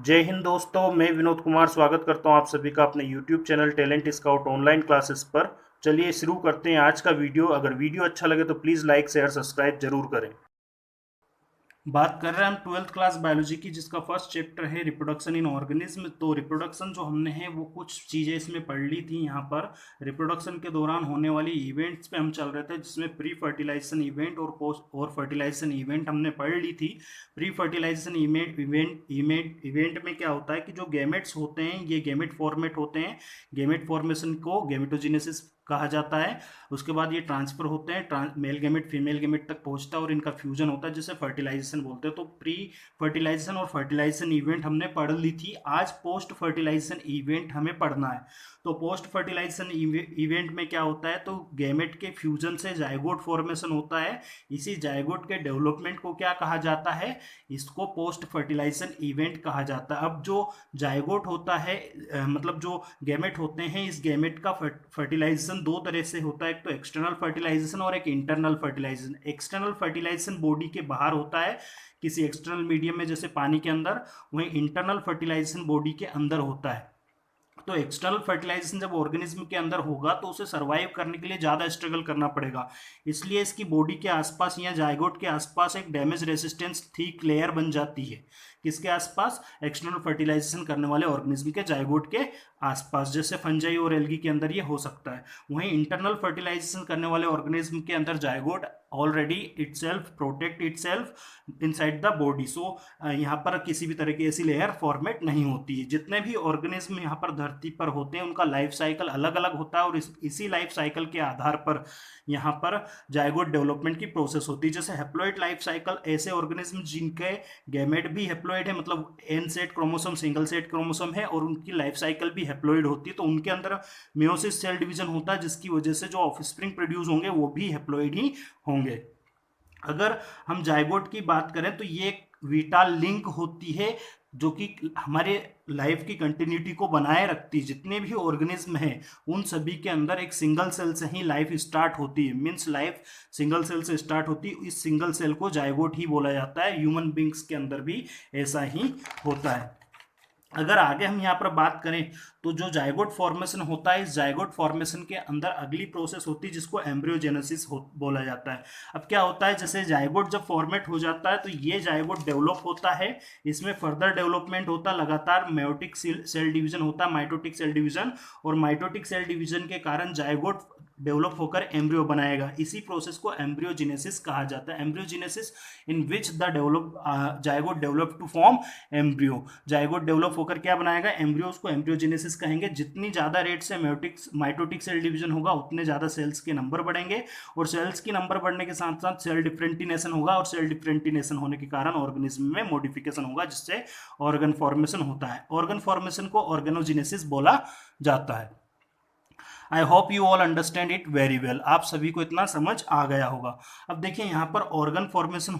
जय हिंद दोस्तों, मैं विनोद कुमार स्वागत करता हूं आप सभी का अपने YouTube channel talent scout online classes पर। चलिए शुरू करते हैं आज का वीडियो। अगर वीडियो अच्छा लगे तो प्लीज़ लाइक शेयर सब्सक्राइब जरूर करें। बात कर रहे हैं हम ट्वेल्थ क्लास बायोलॉजी की, जिसका फर्स्ट चैप्टर है रिप्रोडक्शन इन ऑर्गेनिज्म। तो रिप्रोडक्शन जो हमने है वो कुछ चीज़ें इसमें पढ़ ली थी। यहाँ पर रिप्रोडक्शन के दौरान होने वाली इवेंट्स पे हम चल रहे थे, जिसमें प्री फर्टिलाइजेशन इवेंट और पोस्ट और फर्टिलाइजेशन इवेंट हमने पढ़ ली थी। प्री फर्टिलाइजेशन इवेंट में क्या होता है कि जो गैमेट्स होते हैं ये गैमेट फॉर्मेट होते हैं। गैमेट फॉर्मेशन को गैमेटोजेनेसिस कहा जाता है। उसके बाद ये ट्रांसफर होते हैं, मेल गैमेट फीमेल गैमेट तक पहुंचता है और इनका फ्यूजन होता है, जिसे फर्टिलाइजेशन बोलते हैं। तो प्री फर्टिलाइजेशन और फर्टिलाइजेशन इवेंट हमने पढ़ ली थी। आज पोस्ट फर्टिलाइजेशन इवेंट हमें पढ़ना है। तो पोस्ट फर्टिलाइजेशन इवेंट में क्या होता है, तो गैमेट के फ्यूजन से जायगोट फॉर्मेशन होता है। इसी जायगोट के डेवलपमेंट को क्या कहा जाता है, इसको पोस्ट फर्टिलाइजेशन इवेंट कहा जाता है। अब जो जायगोट होता है, मतलब जो गैमेट होते हैं, इस गैमेट का फर्टिलाइजेशन दो तरह से होता है। एक तो एक्सटर्नल फर्टिलाइजेशन और एक internal fertilisation. External fertilisation body के बाहर होता है, किसी एक्सटर्नल मीडियम में, जैसे पानी के अंदर। वहीं इंटरनल फर्टिलाइजेशन बॉडी के अंदर होता है। तो एक्सटर्नल फर्टिलाइजेशन जब ऑर्गेनिज्म के अंदर होगा तो उसे सरवाइव करने के लिए ज़्यादा स्ट्रगल करना पड़ेगा। इसलिए इसकी बॉडी के आसपास या जायगोट के आसपास एक डैमेज रेसिस्टेंस थिक लेयर बन जाती है। किसके आसपास? एक्सटर्नल फर्टिलाइजेशन करने वाले ऑर्गेनिज्म के जायगोट के आसपास, जैसे फंजाई और एल्गी के अंदर ये हो सकता है। वहीं इंटरनल फर्टिलाइजेशन करने वाले ऑर्गेनिज्म के अंदर zygote already itself protect itself inside the body. So यहाँ पर किसी भी तरह की ऐसी लेयर फॉर्मेट नहीं होती है। जितने भी ऑर्गेनिज्म यहाँ पर धरती पर होते हैं उनका लाइफ साइकिल अलग अलग होता है, और इसी लाइफ साइकिल के आधार पर यहाँ पर जायगोट डेवलपमेंट की प्रोसेस होती है। जैसे हैप्लॉइड लाइफ साइकिल, ऐसे ऑर्गेनिज्म जिनके गैमेट भी हैप्लॉइड है, मतलब N set chromosome single set chromosome है, और उनकी लाइफ साइकिल भी हैप्लॉइड होती है, तो उनके अंदर मेयोसिस सेल डिवीजन होता है, जिसकी वजह से जो ऑफस्प्रिंग प्रोड्यूस होंगे वो भी हैप्लॉइड ही होंगे। अगर हम जायगोट की बात करें तो ये एक विटाल लिंक होती है, जो कि हमारे लाइफ की कंटिन्यूटी को बनाए रखती है। जितने भी ऑर्गेनिज्म हैं उन सभी के अंदर एक सिंगल सेल से ही लाइफ स्टार्ट होती है। मीन्स लाइफ सिंगल सेल से स्टार्ट होती है। इस सिंगल सेल को जायगोट ही बोला जाता है। ह्यूमन बींग्स के अंदर भी ऐसा ही होता है। अगर आगे हम यहाँ पर बात करें तो जो जायगोट फॉर्मेशन होता है, इस जायगोट फॉर्मेशन के अंदर अगली प्रोसेस होती है जिसको एम्ब्रियोजेनेसिस बोला जाता है। अब क्या होता है, जैसे जायगोट जब फॉर्मेट हो जाता है तो ये जायगोट डेवलप होता है। इसमें फर्दर डेवलपमेंट होता है, लगातार मेयोटिक सेल डिवीजन होता है, माइटोटिक सेल डिवीजन, और माइटोटिक सेल डिवीजन के कारण जायगोट डेवलप होकर एम्ब्रियो बनाएगा। इसी प्रोसेस को एम्ब्रियोजेनेसिस कहा जाता है। Embryogenesis in which the zygote develop to form embryo. Zygote develop होकर क्या बनाएगा? एम्ब्रियो। उसको एम्ब्रियोजेनेसिस कहेंगे। जितनी ज़्यादा रेट से माइटोटिक सेल डिवीजन होगा उतने ज़्यादा सेल्स के नंबर बढ़ेंगे, और सेल्स की नंबर बढ़ने के साथ साथ सेल डिफरेंटिनेशन होगा, और सेल डिफरेंटिनेशन होने के कारण ऑर्गेनिज्म में मॉडिफिकेशन होगा, जिससे ऑर्गन फॉर्मेशन होता है। ऑर्गन फॉर्मेशन को ऑर्गेनोजेनेसिस बोला जाता है। I hope you all understand it very well. आप सभी को इतना समझ आ गया होगा। अब देखिए यहाँ पर ऑर्गन फॉर्मेशन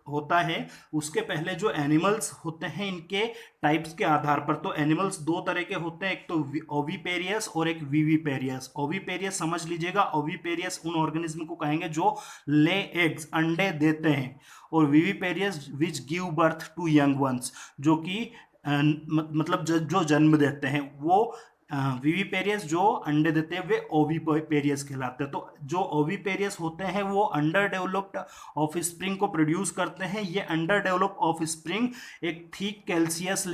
होता है। उसके पहले जो एनिमल्स होते हैं इनके टाइप्स के आधार पर, तो एनिमल्स दो तरह के होते हैं, एक तो ओविपेरियस और एक विविपेरियस। ओविपेरियस समझ लीजिएगा, ओविपेरियस उन ऑर्गेनिज्म को कहेंगे जो ले एग्स, अंडे देते हैं, और viviparous which give birth to young ones, जो कि मतलब जो जन्म देते हैं वो विविपेरियस। जो अंडे देते हैं वे ओविपेरियस कहलाते हैं। तो जो ओविपेरियस होते हैं वो अंडर डेवलप्ड ऑफ स्प्रिंग को प्रोड्यूस करते हैं। ये अंडर डेवलप ऑफ स्प्रिंग एक थिक कैल्सीरियस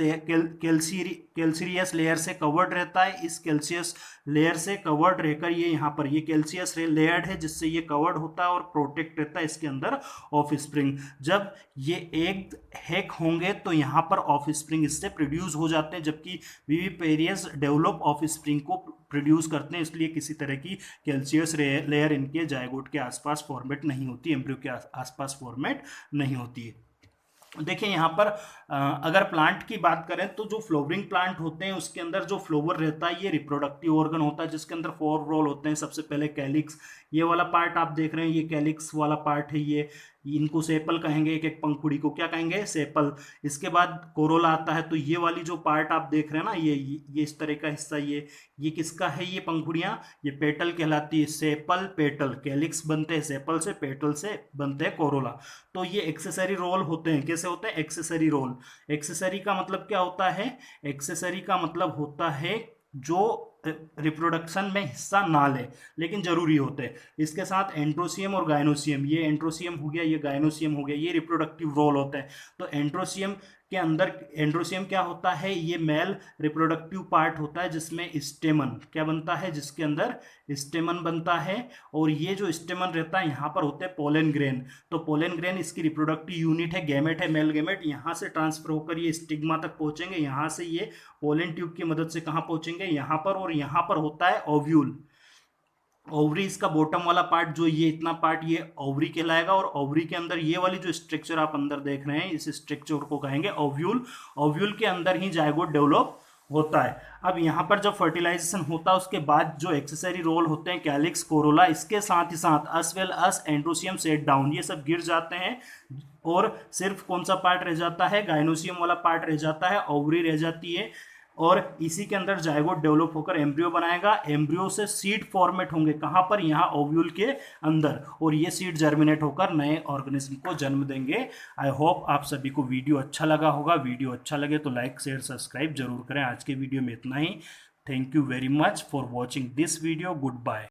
लेयर से कवर्ड रहता है। इस कैल्सियस लेयर से कवर्ड रहकर ये यहाँ पर ये कैल्सियस लेयर्ड है, जिससे ये कवर्ड होता है और प्रोटेक्ट रहता है इसके अंदर ऑफ स्प्रिंग। जब ये एग हैक होंगे तो यहाँ पर ऑफ स्प्रिंग इससे प्रोड्यूस हो जाते हैं, जबकि विविपेरियस डेवलप ऑफ स्प्रिंग को प्रोड्यूस करते हैं। इसलिए किसी तरह की कैल्सियस लेयर इनके जायगोट के आसपास फॉर्मेट नहीं होती, एम्ब्रियो के आसपास फॉर्मेट नहीं होती है। देखिए यहाँ पर अगर प्लांट की बात करें तो जो फ्लोवरिंग प्लांट होते हैं उसके अंदर जो फ्लोवर रहता है ये रिप्रोडक्टिव ऑर्गन होता है, जिसके अंदर 4 रोल होते हैं। सबसे पहले कैलिक्स, ये वाला पार्ट आप देख रहे हैं, ये कैलिक्स वाला पार्ट है। ये इनको सेपल कहेंगे, एक एक पंखुड़ी को क्या कहेंगे, सेपल। इसके बाद कोरोला आता है। तो ये वाली जो पार्ट आप देख रहे हैं ना, ये इस तरह का हिस्सा, ये किसका है, ये पंखुड़ियां, ये पेटल कहलाती है, सेपल पेटल। कैलिक्स बनते हैं सेपल से, पेटल से बनते हैं कोरोला। तो ये एक्सेसरी रोल होते हैं। कैसे होते हैं, एक्सेसरी रोल। एक्सेसरी का मतलब क्या होता है, एक्सेसरी का मतलब होता है जो रिप्रोडक्शन में हिस्सा ना ले लेकिन जरूरी होते हैं। इसके साथ एंड्रोसियम और गायनोसियम, ये एंड्रोसियम हो गया, ये गायनोसियम हो गया, ये रिप्रोडक्टिव रोल होते हैं। तो एंड्रोसियम के अंदर, एंड्रोसियम क्या होता है, ये मेल रिप्रोडक्टिव पार्ट होता है जिसमें स्टेमन क्या बनता है, जिसके अंदर स्टेमन बनता है। और ये जो स्टेमन रहता है यहाँ पर होते हैं पोलन ग्रेन। तो पोलन ग्रेन इसकी रिप्रोडक्टिव यूनिट है, गैमेट है, मेल गैमेट। यहाँ से ट्रांसफर होकर ये स्टिग्मा तक पहुंचेंगे, यहाँ से ये पोलन ट्यूब की मदद से कहाँ पहुंचेंगे, यहाँ पर। और यहाँ पर होता है ओव्यूल। ओवरी इसका बॉटम वाला पार्ट, जो ये इतना पार्ट, ये ओवरी कहलाएगा। और ओवरी के अंदर ये वाली जो स्ट्रक्चर आप अंदर देख रहे हैं, इस स्ट्रक्चर को कहेंगे ओव्यूल। ओव्यूल के अंदर ही जायगोट डेवलप होता है। अब यहाँ पर जब फर्टिलाइजेशन होता है उसके बाद जो एक्सेसरी रोल होते हैं, कैलिक्स, कोरोला, इसके साथ ही साथ अस वेल अस एंड्रोसियम सेट डाउन, ये सब गिर जाते हैं। और सिर्फ कौन सा पार्ट रह जाता है, गायनोसियम वाला पार्ट रह जाता है, ओवरी रह जाती है। और इसी के अंदर जायगोट डेवलप होकर एम्ब्रियो बनाएगा। एम्ब्रियो से सीड फॉर्मेट होंगे, कहां पर, यहाँ ओव्यूल के अंदर। और ये सीड जर्मिनेट होकर नए ऑर्गेनिज्म को जन्म देंगे। आई होप आप सभी को वीडियो अच्छा लगा होगा। वीडियो अच्छा लगे तो लाइक शेयर सब्सक्राइब जरूर करें। आज के वीडियो में इतना ही। Thank you very much for watching this video. Good bye.